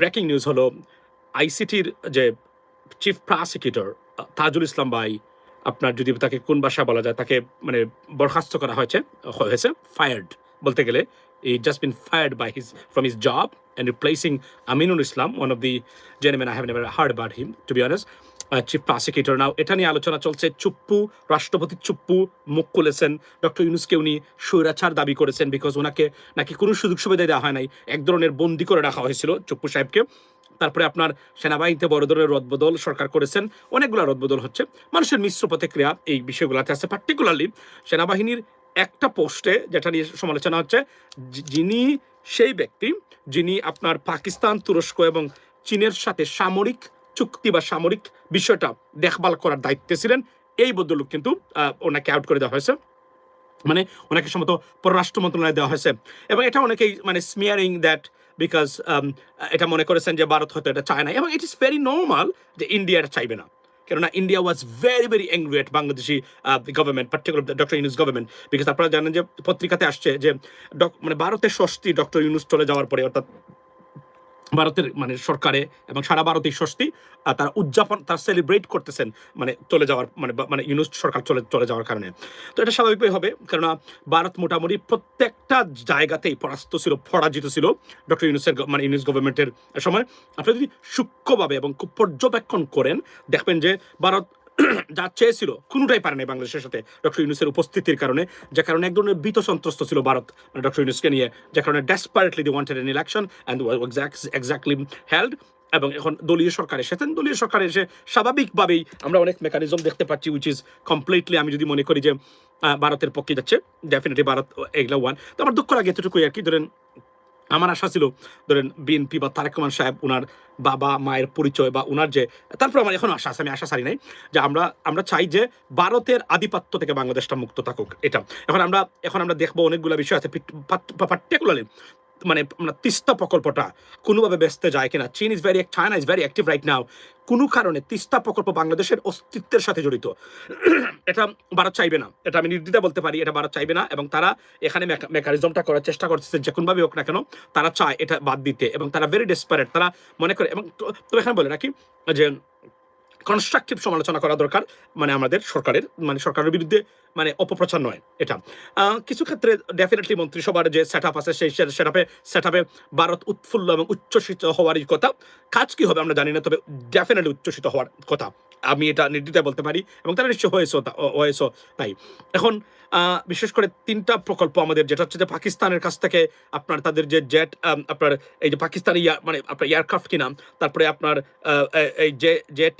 Breaking news হলো আইসিটির যে chief prosecutor Tajul Islam ভাই, আপনার যদি তাকে কোন ভাষা বলা যায়, তাকে মানে বরখাস্ত করা হয়েছে ফায়ার্ড বলতে গেলে, he just been fired by from his job and replacing Aminul Islam, one of the gentlemen I have never heard about him, to be honest. Chief prosecutor now, এটা নিয়ে আলোচনা চলছে। চুপ্পু, রাষ্ট্রপতি চুপ্পু মুখ খুলেছেন, ডক্টর ইউনূসকে উনি স্বৈরাচার দাবি করেছেন বিকজ ওনাকে নাকি কোনো সুযোগ সুবিধা দেওয়া হয় নাই, এক ধরনের বন্দি করে রাখা হয়েছিল চুপ্পু সাহেবকে। তারপরে আপনার সেনাবাহিনীতে বড় ধরনের রদবদল সরকার করেছেন, অনেকগুলো রদবদল হচ্ছে, মানুষের মিশ্র প্রতিক্রিয়া এই বিষয়গুলোতে আছে। পার্টিকুলারলি সেনাবাহিনীর একটা পোস্টে যেটা নিয়ে সমালোচনা হচ্ছে, যিনি সেই ব্যক্তি যিনি আপনার পাকিস্তান, তুরস্ক এবং চীনের সাথে সামরিক চুক্তি বা সামরিক বিষয়টা দেখভাল করার দায়িত্বে ছিলেন, এই ভদ্রলোক কিন্তু ওনাকে আউট করে দেওয়া হয়েছে, মানে ওনাকে সম্ভবত পররাষ্ট্র মন্ত্রণালয়ে দেওয়া হয়েছে। এবং এটা অনেকেই মানে স্মিয়ারিং দ্যাট বিকজ এটা মনে করেছেন যে ভারত হয়তো এটা চায় না, এবং ইট ইস ভেরি নর্মাল যে ইন্ডিয়া এটা চাইবে না, কেননা India was very very angry at Bangladeshi government, particular doctor Yunus government, because আপনারা জানেন যে পত্রিকাতে আসছে যে মানে ভারতের ষষ্ঠী ডক্টর ইউনূস চলে যাওয়ার পরে, অর্থাৎ ভারতের মানে সরকারে এবং সারা ভারতের ষষ্ঠী তারা উদযাপন, তারা সেলিব্রেট করতেছেন মানে চলে যাওয়ার মানে ইউনূস সরকার চলে যাওয়ার কারণে। তো এটা স্বাভাবিকই হবে, কেননা ভারত মোটামুটি প্রত্যেকটা জায়গাতেই পরাজিত ছিল ডক্টর ইউনূসের মানে ইউনূস গভর্নমেন্টের সময়। আপনি যদি সূক্ষ্মভাবে এবং খুব পর্যবেক্ষণ করেন দেখবেন যে ভারত যা চেয়েছিল কোনোটাই পারে নাই বাংলাদেশের সাথে ডক্টর ইউনূসের উপস্থিতির কারণে, যে কারণে এক ধরনের ভীত সন্ত্রস্ত ছিল ভারত মানে ডক্টর ইউনূসকে নিয়ে, যে কারণে desperately the wanted an election and exactly held. এবং এখন দলীয় সরকার এসেছেন, দলীয় সরকার এসে স্বাভাবিকভাবেই আমরা অনেক মেকানিজম দেখতে পাচ্ছি উইচ ইজ কমপ্লিটলি, আমি যদি মনে করি যে ভারতের পক্ষে যাচ্ছে, ডেফিনেটলি ভারত এগুলো ওয়ান। তো আমার দুঃখ লাগে এতটুকুই আর কি। ধরেন আমার আশা ছিল ধরেন বিএনপি বা তারেক রহমান সাহেব ওনার বাবা মায়ের পরিচয় বা ওনার যে, তারপর আমার এখন আশা আছে, আমি আশা ছাড়ি নাই যে আমরা চাই যে ভারতের আধিপত্য থেকে বাংলাদেশটা মুক্ত থাকুক। এটা এখন আমরা দেখবো অনেকগুলো বিষয় আছে, পার্টিকুলারলি মানে তিস্তা প্রকল্পটা কোনোভাবে ব্যস্ত যায় কিনা। China is very active right now, কোনো কারণে তিস্তা প্রকল্প বাংলাদেশের অস্তিত্বের সাথে জড়িত, এটা ভারত চাইবে না, এটা আমি নির্দ্বিধায় বলতে পারি, এটা ভারত চাইবে না। এবং তারা এখানে মেকানিজমটা করার চেষ্টা করতেছে যে কোনোভাবে হোক না কেন তারা চায় এটা বাদ দিতে, এবং তারা ভেরি ডেসপারেট, তারা মনে করে। এবং তো এখানে বলে রাখি যে কনস্ট্রাকটিভ সমালোচনা করা দরকার, মানে আমাদের সরকারের বিরুদ্ধে মানে অপপ্রচার নয় এটা। কিছু ক্ষেত্রে ডেফিনেটলি মন্ত্রিসভার যে সেট আপ আছে সেই সেট আপে ভারত উৎফুল্ল এবং উচ্ছ্বসিত হওয়ারই কথা। কাজ কি হবে আমরা জানি না, তবে ডেফিনেটলি উচ্ছ্বসিত হওয়ার কথা, আমি এটা নির্দ্বিধায় বলতে পারি, এবং তারা নিশ্চয় হয়েছে তাই। এখন বিশেষ করে 3টা প্রকল্প আমাদের, যেটা হচ্ছে যে পাকিস্তানের কাছ থেকে আপনার তাদের যে জেট, আপনার এই যে পাকিস্তানি মানে আপনার এয়ারক্রাফট কিনা, তারপরে আপনার এই যে জেট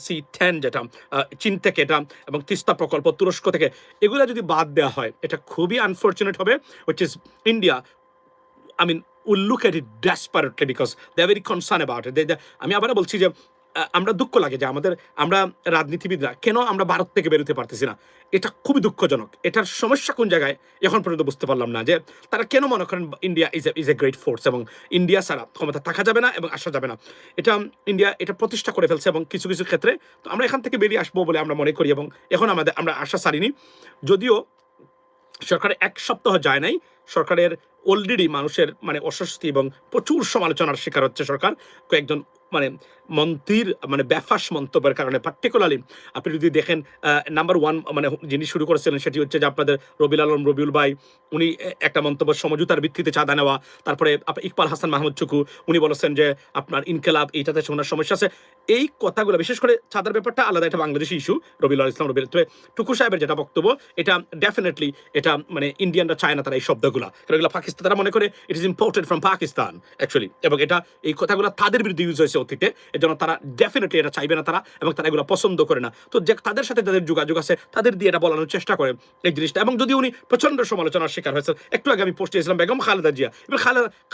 C-10 যেটা চীন থেকে, এটা এবং তিস্তা প্রকল্প তুরস্ক থেকে, এগুলো যদি বাদ দেওয়া হয় এটা খুবই আনফর্চুনেট হবে, which is India I mean, will look at it desperately because they are very concerned about it. আমি আবার বলছি যে আমরা দুঃখ লাগে যে আমরা রাজনীতিবিদরা কেন আমরা ভারত থেকে বেরোতে পারতেছি না, এটা খুবই দুঃখজনক। এটার সমস্যা কোন জায়গায় এখন পর্যন্ত বুঝতে পারলাম না, যে তারা কেন মনে করেন India is a great force এবং ইন্ডিয়া ছাড়া ক্ষমতা থাকা যাবে না এবং আসা যাবে না। এটা ইন্ডিয়া এটা প্রতিষ্ঠা করে ফেলছে, এবং কিছু কিছু ক্ষেত্রে তো আমরা এখান থেকে বেরিয়ে আসবো বলে আমরা মনে করি, এবং এখন আমরা আশা ছাড়িনি। যদিও সরকারের 1 সপ্তাহ যায় নাই, সরকারের অলরেডি মানুষের মানে অস্বস্তি এবং প্রচুর সমালোচনার শিকার হচ্ছে সরকার কয়েকজন মানে মন্ত্রীর মানে ব্যাফাস মন্তব্যের কারণে। পার্টিকুলারলি আপনি যদি দেখেন নাম্বার 1 মানে যিনি শুরু করেছিলেন সেটি হচ্ছে যে আপনাদের রবিউল ভাই, উনি একটা মন্তব্য সমঝোতার ভিত্তিতে চাঁদা নেওয়া। তারপরে ইকবাল হাসান মাহমুদ চুকু উনি বলেছেন যে আপনার ইনকেলাব এইটাতে ওনার সমস্যা আছে। এই কথাগুলো বিশেষ করে চাঁদার ব্যাপারটা আলাদা, একটা বাংলাদেশি ইস্যু, রবিউল টুকু সাহেবের যেটা বক্তব্য, এটা ডেফিনেটলি এটা মানে ইন্ডিয়ানরা চায় না তারা এই শব্দগুলো, এগুলো পাকিস্তান, তারা মনে করে it is imported from Pakistan actually, এবং এটা এই কথাগুলো তাদের বিরুদ্ধে ইউজ হয়েছে অতীতে, এর জন্য তারা ডেফিনেটলি এটা চাইবে না তারা, এবং তারা এগুলো পছন্দ করে না। তো যে তাদের সাথে যাদের যোগাযোগ আছে তাদের দিয়ে এটা বলানোর চেষ্টা করে এই জিনিসটা। এবং যদি উনি প্রচন্ড সমালোচনার শিকার হয়েছে, একটু আগে আমি পোস্ট দিয়েছিলাম বেগম খালেদা জিয়া, এবং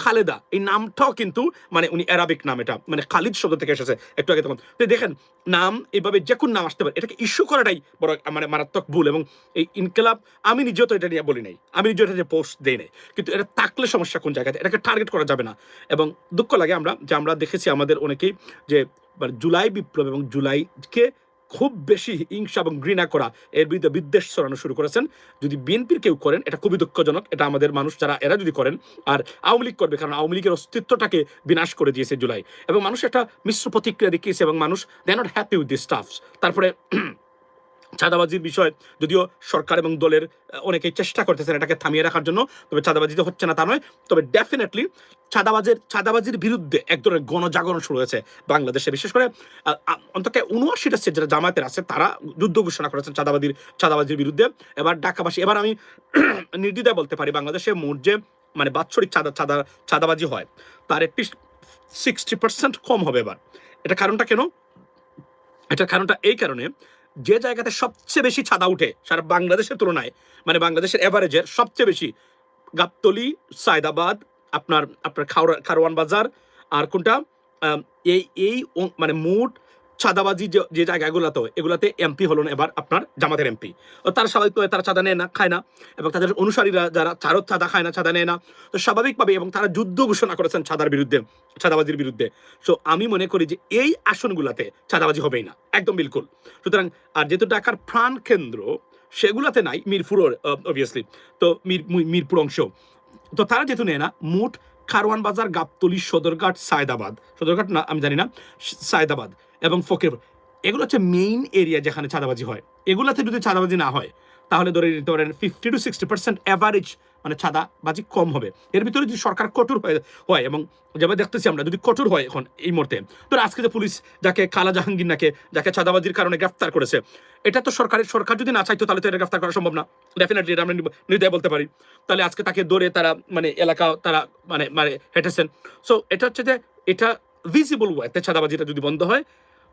খালেদা এই নামটাও কিন্তু মানে উনি অ্যারাবিক নাম, এটা মানে খালিদ শব্দ থেকে এসেছে একটু আগে। তখন তো দেখেন নাম এইভাবে যে কোন নাম আসতে পারে, এটাকে ইস্যু করাটাই বড় মানে মারাত্মক ভুল। এবং এই ইনকেলাব আমি নিজেও তো এটা নিয়ে বলি নাই, আমি নিজেও এটা যে পোস্ট দেই নাই, কিন্তু এটা থাকলে সমস্যা কোন জায়গাতে, এটাকে টার্গেট করা যাবে না। এবং দুঃখ লাগে আমরা দেখেছি আমাদের অনেকেই যে জুলাই বিপ্লব এবং জুলাইকে খুব বেশি হিংসা এবং ঘৃণা করা, এর বিরুদ্ধে বিদ্বেষ ছড়ানো শুরু করেছেন। যদি বিএনপির কেউ করেন এটা খুবই দুঃখজনক, এটা আমাদের মানুষ যারা এরা যদি করেন। আর আওয়ামী লীগ করবে, কারণ আওয়ামী লীগের অস্তিত্বটাকে বিনাশ করে দিয়েছে জুলাই, এবং মানুষ একটা মিশ্র প্রতিক্রিয়া দেখিয়েছে, এবং মানুষ they are not happy with this stuffs. তারপরে চাঁদাবাজির বিষয় যদিও সরকার এবং দলের অনেকেই চেষ্টা করতেছেন এটাকে থামিয়ে রাখার জন্য, তবে চাঁদাবাজি তো হচ্ছে না তা নয়, তবে ডেফিনেটলি চাঁদাবাজির বিরুদ্ধে এক ধরনের গণজাগরণ শুরু হয়েছে বাংলাদেশে। বিশেষ করে অন্তত ৭৯টা স্টেট যেটা জামায়াতের আছে তারা যুদ্ধ ঘোষণা করেছেন চাঁদাবাজির বিরুদ্ধে। এবার ঢাকাবাসী, এবার আমি নির্দ্বিধায় বলতে পারি বাংলাদেশে মোট যে মানে বাৎসরিক চাঁদাবাজি হয় তার অ্যাটলিস্ট 60% কম হবে এবার। এটা কারণটা কেন? এটার কারণটা এই কারণে, যে জায়গাতে সবচেয়ে বেশি চাঁদা উঠে সারা বাংলাদেশের তুলনায়, মানে বাংলাদেশের এভারেজের সবচেয়ে বেশি গাবতলী, সায়দাবাদ, আপনার কারওয়ান বাজার, আর কোনটা এই মানে মোট চাঁদাবাজি যে জায়গাগুলোতে, এগুলাতে এমপি হলো না এবার আপনার জামাতের এমপি। তারা স্বাভাবিকভাবে তারা চাঁদা নেয় না, খায় না, এবং তাদের অনুসারীরা যারা চারও চাঁদা খায় না, চাঁদা নেয় না, তো স্বাভাবিকভাবে, এবং তারা যুদ্ধ ঘোষণা করেছেন চাঁদাবাজির বিরুদ্ধে। সো আমি মনে করি যে এই আসনগুলাতে চাঁদাবাজি হবেই না, একদম বিলকুল। সুতরাং আর যেহেতু ঢাকার প্রাণ কেন্দ্র সেগুলাতে নাই, মিরপুর অবভিয়াসলি, তো মিরপুর অংশ, তো তারা যেহেতু নেয় না, মোট কারওয়ান বাজার, গাবতলী, সদরঘাট না আমি জানি না, সায়দাবাদ এবং ফকির, এগুলো হচ্ছে মেইন এরিয়া যেখানে চাঁদাবাজি হয়। এগুলাতে যদি চাঁদাবাজি না হয় তাহলে ধরে নিতে পারেন 50 to 60% অ্যাভারেজ মানে চাঁদাবাজি কম হবে। এর ভিতরে যদি সরকার কঠোর হয়, এবং যেভাবে দেখতেছি আমরা যদি কঠোর হয় এখন এই মুহূর্তে, তো আজকে যে পুলিশ যাকে কালা জাহাঙ্গীর নাকে যাকে চাঁদাবাজির কারণে গ্রেফতার করেছে, এটা তো সরকার যদি না চাইতো তাহলে তো এটা গ্রেফতার করা সম্ভব না। ডেফিনেটলি এটা আমরা নির্দয় বলতে পারি। তাহলে আজকে তাকে ধরে তারা মানে এলাকা তারা মানে মানে হেঁটেছেন। সো এটা হচ্ছে যে এটা ভিজিবল ওয়েতে চাঁদাবাজিটা যদি বন্ধ হয়,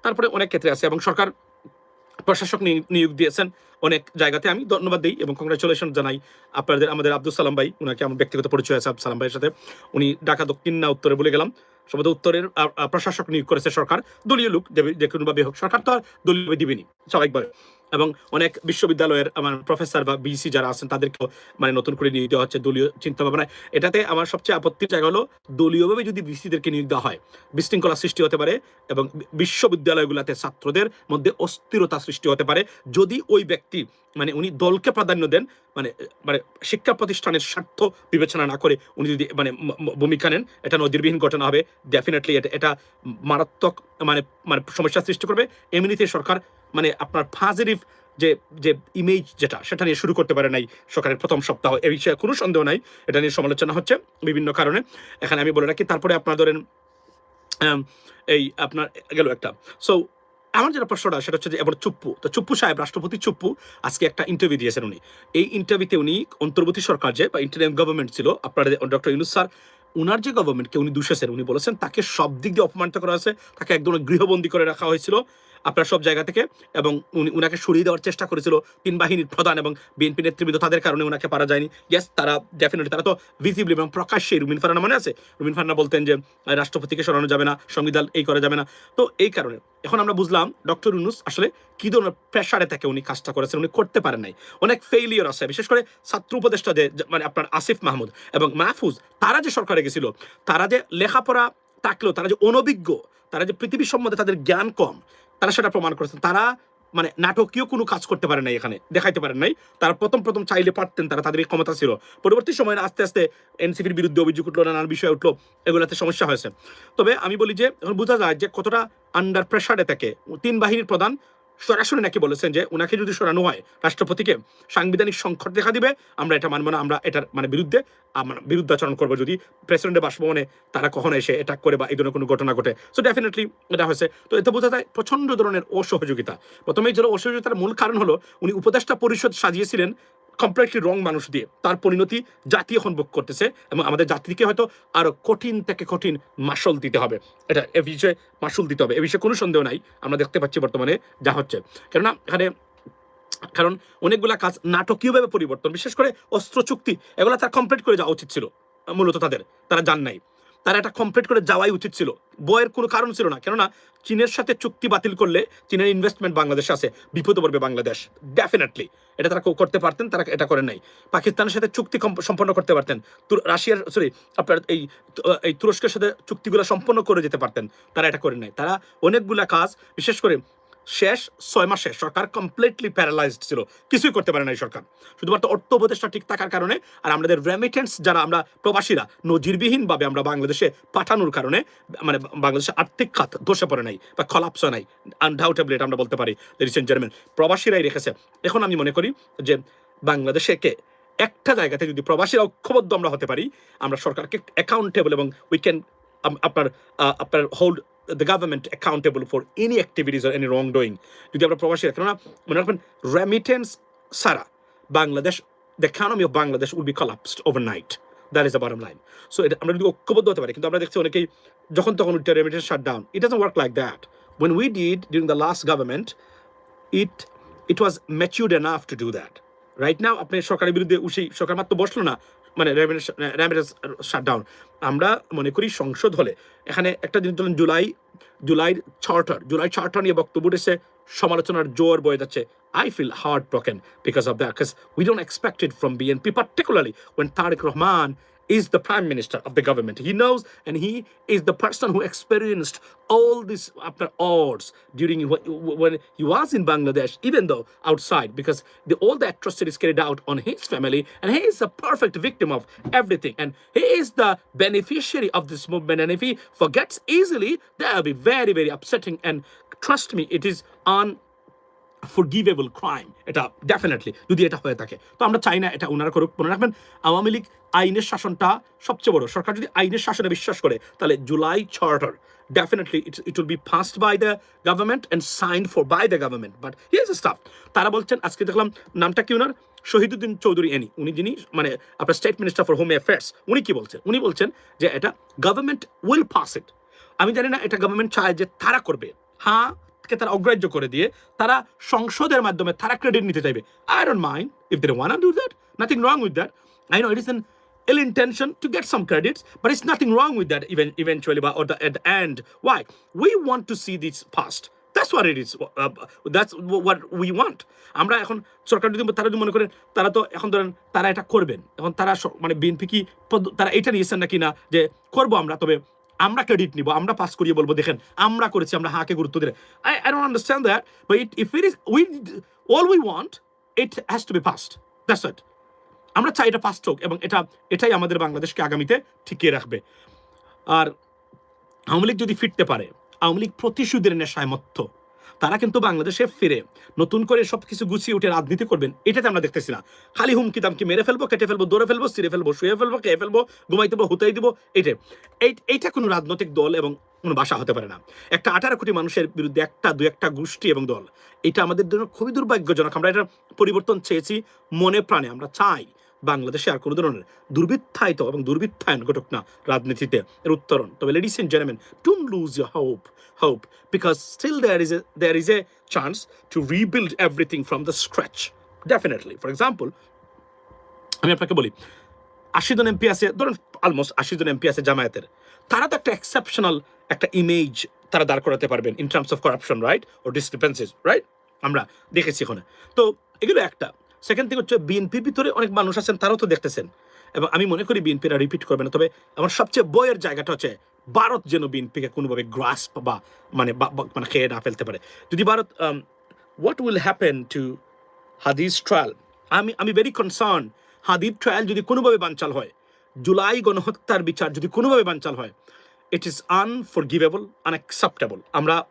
তারপরে অনেক ক্ষেত্রে আছে, এবং সরকার প্রশাসক নিয়োগ দিয়েছেন অনেক জায়গাতে, আমি ধন্যবাদ দিই এবং কংগ্রাচুলেশন জানাই আমাদের আব্দুল সালাম ভাই, ওনাকে আমার ব্যক্তিগত পরিচয় আছে সালাম ভাইয়ের সাথে। উনি ঢাকা দক্ষিণ না উত্তরে বলে গেলাম, সম্ভবত উত্তরের প্রশাসক নিয়োগ করেছে সরকার, দলীয় লোক যে কোনোভাবে হোক, সরকার তো আর দলীয় দিবেনি স্বাভাবিকভাবে। এবং অনেক বিশ্ববিদ্যালয়ের আমার প্রফেসর বা বিসি যারা আছেন তাদেরকেও মানে নতুন করে নিয়োগ দেওয়া হচ্ছে দলীয় চিন্তা ভাবনায়। এটাতে আমার সবচেয়ে আপত্তির জায়গা হলো, দলীয়ভাবে যদি বিসিদেরকে নিয়োগ দেওয়া হয় বিশৃঙ্খলা সৃষ্টি হতে পারে, এবং বিশ্ববিদ্যালয়গুলোতে ছাত্রদের মধ্যে অস্থিরতা সৃষ্টি হতে পারে যদি ওই ব্যক্তি মানে উনি দলকে প্রাধান্য দেন, মানে মানে শিক্ষা প্রতিষ্ঠানের স্বার্থ বিবেচনা না করে উনি যদি মানে ভূমিকা নেন, এটা নজিরবিহীন ঘটনা হবে। ডেফিনেটলি এটা মারাত্মক মানে মানে সমস্যা সৃষ্টি করবে। এমনিতে সরকার মানে আপনার পজিটিভ যে ইমেজ সেটা নিয়ে শুরু করতে পারে নাই সরকারের প্রথম সপ্তাহ, এ বিষয়ে কোনো সন্দেহ নাই, এটা নিয়ে সমালোচনা হচ্ছে বিভিন্ন কারণে, এখানে আমি বলে রাখি। তারপরে আপনার ধরেন এই আপনার গেল একটা। সো আমার যেটা প্রশ্নটা সেটা হচ্ছে যে এবার চুপ্পু সাহেব, রাষ্ট্রপতি চুপ্পু আজকে একটা ইন্টারভিউ দিয়েছেন। উনি এই ইন্টারভিউতে উনি অন্তর্বর্তী সরকার যে বা ইন্টারিম গভর্নমেন্ট ছিল আপনার ডক্টর ইউনূস স্যার, উনার যে গভর্নমেন্টকে উনি দুষেছেন। উনি বলেছেন তাকে সব দিক দিয়ে অপমানিত করা হয়েছে, তাকে একদম গৃহবন্দী করে রাখা হয়েছিল আপনার সব জায়গা থেকে, এবং উনাকে সরিয়ে দেওয়ার চেষ্টা করেছিল ৩ বাহিনীর প্রধান এবং বিএনপি নেতৃবৃন্দ, তাদের কারণে উনাকে পারা যায়নি। ইয়েস, তারা ডেফিনেটলি তারা তো ভিজিবলি এবং প্রকাশ্যে রুমিন ফারহানা মনে আছে, রুমিন ফারহানা বলতেন যে রাষ্ট্রপতিকে সরানো যাবে না, সংবিধান এই করা যাবে না। তো এই কারণে এখন আমরা বুঝলাম ডক্টর ইউনূস আসলে কি ধরনের প্রেশারে থেকে উনি কাজটা করেছেন, উনি করতে পারেন নাই, অনেক ফেইলিয়র আছে। বিশেষ করে ছাত্র উপদেষ্টা যে মানে আপনার আসিফ মাহমুদ এবং মাহফুজ, তারা যে সরকারে গেছিল, তারা যে লেখাপড়া থাকলেও তারা যে অনভিজ্ঞ, তারা যে পৃথিবীর সম্বন্ধে তাদের জ্ঞান কম, তারা সেটা প্রমাণ করেছেন। তারা মানে নাটকীয় কোনো কাজ করতে পারেন নাই, এখানে দেখাইতে পারেন নাই। তারা প্রথম চাইলে পারতেন, তাদের এই ক্ষমতা ছিল। পরবর্তী সময়ে আস্তে আস্তে এনসিপির বিরুদ্ধে অভিযোগ উঠলো, নানান বিষয় উঠলো, এগুলোতে সমস্যা হয়েছে। তবে আমি বলি যে এখন বোঝা যায় যে কতটা আন্ডার প্রেশারে থাকে। ৩ বাহিনীর প্রধান সরাসরি নাকি বলেছেন যে ওনাকে যদি সরানো হয় রাষ্ট্রপতিকে, সাংবিধানিক সংকট দেখা দিবে, আমরা এটা মানবো না, আমরা এটার মানে বিরুদ্ধাচরণ করবো যদি প্রেসিডেন্টের বাসভবনে তারা কখনো এসে অ্যাটাক করে বা এই ধরনের কোনো ঘটনা ঘটে। সো ডেফিনেটলি এটা হয়েছে। তো এতে বোঝা যায় প্রচন্ড ধরনের অসহযোগিতা। প্রথমেই যেন অসহযোগিতার মূল কারণ হলো উনি উপদেষ্টা পরিষদ সাজিয়েছিলেন কমপ্লিটলি রং মানুষ দিয়ে, তার পরিণতি জাতি এখন ভোগ করতেছে, এবং আমাদের জাতিকে হয়তো আরো কঠিন থেকে কঠিন মাসুল দিতে হবে। এটা এ বিষয়ে মাসুল দিতে হবে, এ বিষয়ে কোনো সন্দেহ নাই। আমরা দেখতে পাচ্ছি বর্তমানে যা হচ্ছে, কেননা কারণ অনেকগুলা কাজ নাটকীয়ভাবে পরিবর্তন, বিশেষ করে অস্ত্র চুক্তি, এগুলো তার কমপ্লিট করে যাওয়া উচিত ছিল। মূলত তারা যান নাই, তারা এটা কমপ্লিট করে যাওয়াই উচিত ছিল, বয়ের কোনো কারণ ছিল না। কেননা চীনের সাথে চুক্তি বাতিল করলে চীনের ইনভেস্টমেন্ট বাংলাদেশে আছে, বিপদে পড়বে বাংলাদেশ। ডেফিনেটলি এটা তারা করতে পারতেন, তারা এটা করেন নাই। পাকিস্তানের সাথে চুক্তি সম্পন্ন করতে পারতেন, আপনার এই তুরস্কের সাথে চুক্তিগুলো সম্পন্ন করে যেতে পারতেন, তারা এটা করেন নাই। তারা অনেকগুলা কাজ, বিশেষ করে শেষ 6 মাসে সরকার কমপ্লিটলি প্যারালাইজড ছিল, কিছুই করতে পারে না এই সরকার, শুধুমাত্র অর্থ উপদেষ্টা ঠিক থাকার কারণে আর আমাদের রেমিটেন্স যারা আমরা প্রবাসীরা নজিরবিহীনভাবে আমরা বাংলাদেশে পাঠানোর কারণে মানে বাংলাদেশের আর্থিক খাত ধসে পড়ে নাই বা কলাপস নাই, আনডাউটেবলি এটা আমরা বলতে পারি রিসেন্ট জেন্টলম্যান প্রবাসীরাই রেখেছে। এখন আমি মনে করি যে বাংলাদেশকে একটা জায়গাতে যদি প্রবাসীরা ঐক্যবদ্ধ আমরা হতে পারি, আমরা সরকারকে অ্যাকাউন্টেবল এবং উই ক্যান আপনার hold the government accountable for any activities or any wrongdoing যদি আমরা প্রবাসীরা, কেননা মনে রাখবেন রেমিটেন্স ছাড়া Bangladesh the economy of Bangladesh would be collapsed overnight. That is the bottom line. So এটা আমরা যদি ঐক্যবদ্ধ হতে পারি, কিন্তু আমরা দেখছি অনেকেই যখন তখন remittance shut down, it doesn't work like that. When we did during the last government, it was matured enough to do that. Right now আপনি সরকারের বিরুদ্ধে সরকার মাত্র বসলো না, মানে রেমিটেন্স শাটডাউন। আমরা মনে করি সংসদ হলে এখানে একটা জিনিস ধরুন জুলাই চার্টার নিয়ে বক্তব্য উঠেছে, সমালোচনার জোর বয়ে যাচ্ছে। I feel heartbroken because of that, because we don't expect it from BNP, particularly when Tariq Rahman is the prime minister of the government. He knows, and he is the person who experienced all this after odds during when he was in Bangladesh, even though outside, because all the atrocities carried out on his family, and he is a perfect victim of everything, and he is the beneficiary of this movement, and if he forgets easily, that will be very, very upsetting, and trust me, it is forgivable crime, এটা definitely যদি এটা হয়ে থাকে। তো আমরা চাই না এটা ওনারা করুক। মনে রাখবেন আওয়ামী লীগ আইনের শাসনটা সবচেয়ে বড়, সরকার যদি আইনের শাসনে বিশ্বাস করে তাহলে July charter definitely it will be passed by the government and signed for by the government. But here's the stuff, তারা বলছেন, আজকে দেখলাম নামটা কি ওনার, শহীদুদ্দিন চৌধুরী এনি, উনি যিনি মানে আপনার state minister for home affairs, উনি কি বলছেন, উনি বলছেন যে এটা গভর্নমেন্ট উইল পাস ইট। আমি জানি না এটা গভর্নমেন্ট চায় যে তারা করবে, হ্যাঁ তারা অগ্রাহ্য করে দিয়ে তারা সংসদের মাধ্যমে তারা ক্রেডিট নিতে চাইবে। I don't mind if they want to do that, nothing wrong with that. I know it is an ill intention to get some credits, but it's nothing wrong with that eventually, or at the end. Why? We want to see this passed. That's what it is. That's what we want. আমরা এখন সরকার যদি তারা যদি মনে করেন তারা তো এখন ধরেন তারা এটা করবেন, এখন তারা মানে বিএনপি কি তারা এটা নিয়েছেন নাকি না যে করবো আমরা, তবে আমরা ক্রেডিট নিব, আমরা পাস করিয়ে বলবো দেখেন আমরা করেছি, আমরা হাকে গুরুত্ব দিলে। I don't understand that, but if it is all we want, it has to be passed. That's it. আমরা চাই এটা পাস হোক, এবং এটাই আমাদের বাংলাদেশকে আগামীতে টিকিয়ে রাখবে। আর আওয়ামী লীগ যদি ফিরতে পারে, আওয়ামী লীগ প্রতিশোধের নেশায় মত্ত, তারা কিন্তু বাংলাদেশে ফিরে নতুন করে সবকিছু গুছিয়ে উঠে রাজনীতি করবেন, এটাতে আমরা দেখতেছি না। খালি হুমকি দামকি, মেরে ফেলবো, কেটে ফেলবো, দৌড়ে ফেলবো, ছিঁড়ে ফেলবো, শুয়ে ফেলবো, খেয়ে ফেলবো, ঘুমাই দেবো, হুতাই দিব, এইটা কোনো রাজনৈতিক দল এবং কোনো ভাষা হতে পারে না। একটা 18 কোটি মানুষের বিরুদ্ধে দু একটা গোষ্ঠী এবং দল, এটা আমাদের জন্য খুবই দুর্ভাগ্যজনক। আমরা এটা পরিবর্তন চেয়েছি মনে প্রাণে, আমরা চাই বাংলাদেশে আর কোনো ধরনের দুর্বৃত্তায়িত এবং দুর্বৃত্তায়ন ঘটক না রাজনীতিতে, এর উত্তরণ। তবে ladies and gentleman, don't lose your hope because still there is a chance to rebuild everything from the scratch, definitely. For example, আমি আপনাকে বলি 80 জন এমপি আছে, ধরুন অলমোস্ট 80 জন এমপি আছে জামায়াতের, তারা তো একটা এক্সেপশনাল একটা ইমেজ তারা দাঁড় করাতে পারবেন in terms of corruption, right, ও ডিসক্রিপেন্সিস, রাইট, আমরা দেখেছি এখানে। তো এগুলো একটা। সেকেন্ড থিং হচ্ছে বিএনপির ভিতরে অনেক মানুষ আছেন, তারাও তো দেখতেছেন, এবং আমি মনে করি বিএনপিরা রিপিট করবে না। তবে আমার সবচেয়ে বয়ের জায়গাটা হচ্ছে ভারত যেন বিএনপিকে কোনোভাবে গ্রাস্প বা মানে খেয়ে না ফেলতে পারে। যদি Bharat what will happen to হাদিস ট্রায়াল, আমি ভেরি কনসার্ন। হাদির ট্রায়াল যদি কোনোভাবে বানচাল হয়, জুলাই গণহত্যার বিচার যদি কোনোভাবে বানচাল হয়, it is আনফরগিভেবল, unacceptable.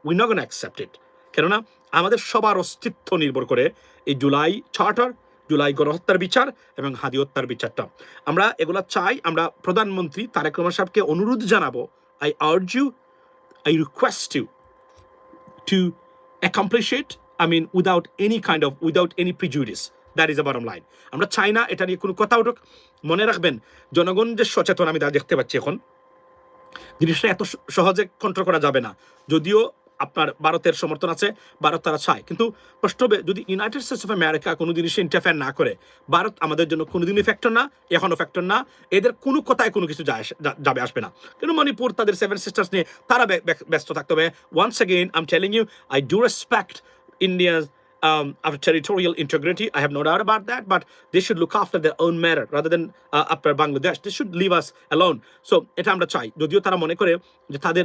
We not gonna accept it. কেননা আমাদের সবার অস্তিত্ব নির্ভর করে এই জুলাই চার্টার, জুলাই গণহত্যার বিচার এবং হাদি হত্যার বিচারটা। আমরা এগুলা চাই। আমরা প্রধানমন্ত্রী তারেক রহমান সাহেবকে অনুরোধ জানাবো, I urge you, I request you to accomplish it, without any prejudice. That is the bottom line. আমরা চাই না এটা নিয়ে কোনো কথা উঠুক। মনে রাখবেন, জনগণ যে সচেতন আমি তা দেখতে পাচ্ছি এখন, জিনিসটা এত সহজে কন্ট্রোল করা যাবে না। যদিও আপনার ভারতের সমর্থন আছে, ভারত তারা চায়, কিন্তু প্রশ্ন হবে যদি ইউনাইটেড স্টেটস অফ আমেরিকা কোনো জিনিসে ইন্টারফেয়ার না করে, ভারত আমাদের জন্য কোনোদিনই ফ্যাক্টর না, এখনও ফ্যাক্টর না, এদের কোনো কথায় কোনো কিছু যাবে আসবে না। কিন্তু মণিপুর তাদের 7 সিস্টার্স নিয়ে তারা ব্যস্ত থাকতে হবে। Once again I am telling you, I do respect India's of territorial integrity. I have no doubt about that, but they should look after their own matter rather than after Bangladesh. They should leave us alone. So এটা আমরা চাই, যদিও তারা মনে করে যে তাদের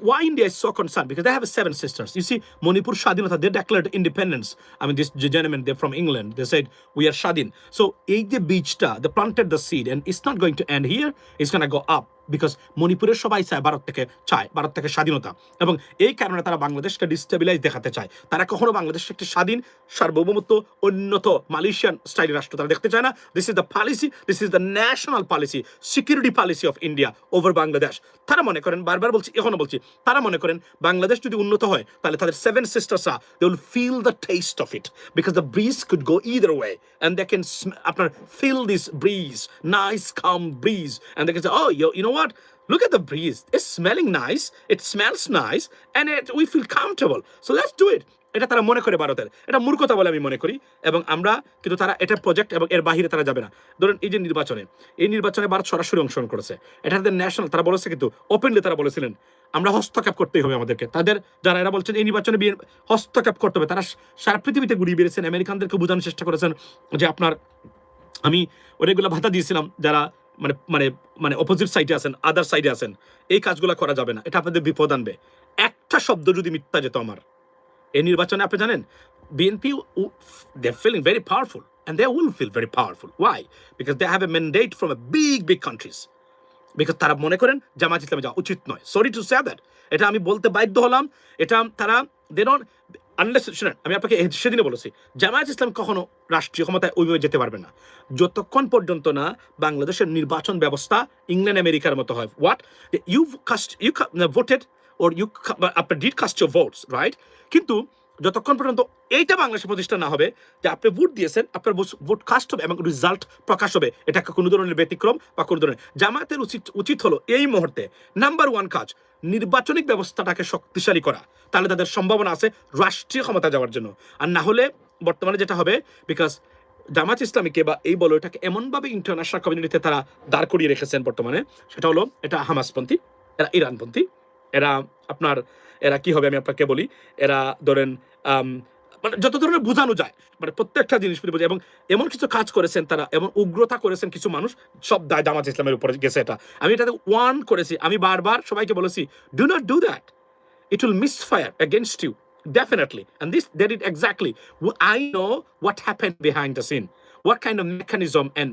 why India is so concerned? Because they have 7 sisters. You see, Manipur Shadinata, they declared independence. I mean, this gentleman, they're from England. They said, we are Shadin. So, এই যে বীজটা, they planted the seed, and it's not going to end here. It's going to go up. Because মণিপুরের সবাই চায় ভারত থেকে স্বাধীনতা, এবং এই কারণে তারা বাংলাদেশকে ডিস্টেবিলাইজ দেখাতে চায়। তারা কখনো বাংলাদেশ একটি স্বাধীন সার্বভৌমত্ব উন্নত মালয়েশিয়ান স্টাইল রাষ্ট্র তারা দেখতে চায় না। This is the policy, this is the national policy, security policy of India over Bangladesh. তারা মনে করেন, বারবার বলছি, এখনো বলছি, তারা মনে করেন বাংলাদেশ যদি উন্নত হয় তাহলে তাদের 7 সিস্টার্সরা they will feel the taste of it, because the bridge could go either way, and they can আপনার feel this bridge, nice come bridge, and they can say, oh, you know what, look at the breeze, it's smelling nice, it smells nice, and we feel comfortable, so let's do it. এটা তারা মনে করে ভারতের, এটা মূর্খতা বলে আমি মনে করি। এবং আমরা কিন্তু তারা এটা প্রজেক্ট এবং এর বাহিরে তারা যাবে না। ধরেন এই যে নির্বাচনে ভারত সরাসরি অংশগ্রহণ করেছে, এটা তাদের ন্যাশনাল, তারা বলেছে কিন্তু ওপেনলি তারা বলেছিলেন আমরা হস্তক্ষেপ করতেই হবে আমাদেরকে। তাদের যারা এরা বলছেন এই নির্বাচনে হস্তক্ষেপ করতে হবে, তারা সারা পৃথিবীতে ঘুরিয়ে বেরিয়েছেন, আমেরিকানদেরকে বোঝানোর চেষ্টা করেছেন যে আপনার, আমি ওরেগুলো ভাতা দিয়েছিলাম যারা মানে মানে মানে অপোজিট সাইডে আছেন, আদার সাইডে আছেন, এই কাজগুলো করা যাবে না, এটা আপনাদের বিপদ আনবে। একটা শব্দ যদি মিথ্যা যেত আমার এই নির্বাচনে, আপনি জানেন BNP, they are feeling very powerful, and they will feel very powerful. Why? Because they have a mandate from a big countries. Because তারা মনে করেন জামায়াত ইসলামে যাওয়া উচিত নয়। সরি টু সে দ্যাট, এটা আমি বলতে বাধ্য হলাম। এটা তারা দে ডোন্ট আনলেস, শুনেন আমি আপনাকে সেদিনে বলেছি, জামায়াত ইসলাম কখনো রাষ্ট্রীয় ক্ষমতায় ওইভাবে যেতে পারবে না যতক্ষণ পর্যন্ত না বাংলাদেশের নির্বাচন ব্যবস্থা ইংল্যান্ড আমেরিকার মতো হয়। What you voted or you did cast your votes, right? কিন্তু যতক্ষণ পর্যন্ত এইটা বাংলাদেশে প্রতিষ্ঠা না হবে যে আপনি ভোট দিয়েছেন, আপনার ভোট কাস্ট হবে এবং রেজাল্ট প্রকাশ হবে, এটা কোনো ধরনের ব্যতিক্রম বা কোনো ধরনের, জামায়াতের উচিত হলো এই মুহূর্তে নাম্বার 1 কাজ নির্বাচনিক ব্যবস্থাটাকে শক্তিশালী করা, তাহলে তাদের সম্ভাবনা আছে রাষ্ট্রীয় ক্ষমতা যাওয়ার জন্য। আর না হলে বর্তমানে যেটা হবে, বিকজ জামাত ইসলামীকে বা এই বলো এটাকে এমনভাবে ইন্টারন্যাশনাল কমিউনিটিতে তারা দাঁড় করিয়ে রেখেছেন বর্তমানে, সেটা হলো এটা হামাসপন্থী, এরা ইরানপন্থী, এরা আপনার এরা কি হবে আমি আপনাকে বলি, এরা ধরেন মানে যত ধরনের বোঝানো যায়, মানে প্রত্যেকটা জিনিস বোঝায়, এবং এমন কিছু কাজ করেছেন তারা, এমন উগ্রতা করেছেন কিছু মানুষ, সব দায় জামাত ইসলামের উপরে গেছে। এটা আমি এটাতে ওয়ার্ন করেছি, আমি বারবার সবাইকে বলেছি, do not do that, it will misfire against you definitely, and they did exactly. I know what happened behind the scene, what kind of mechanism and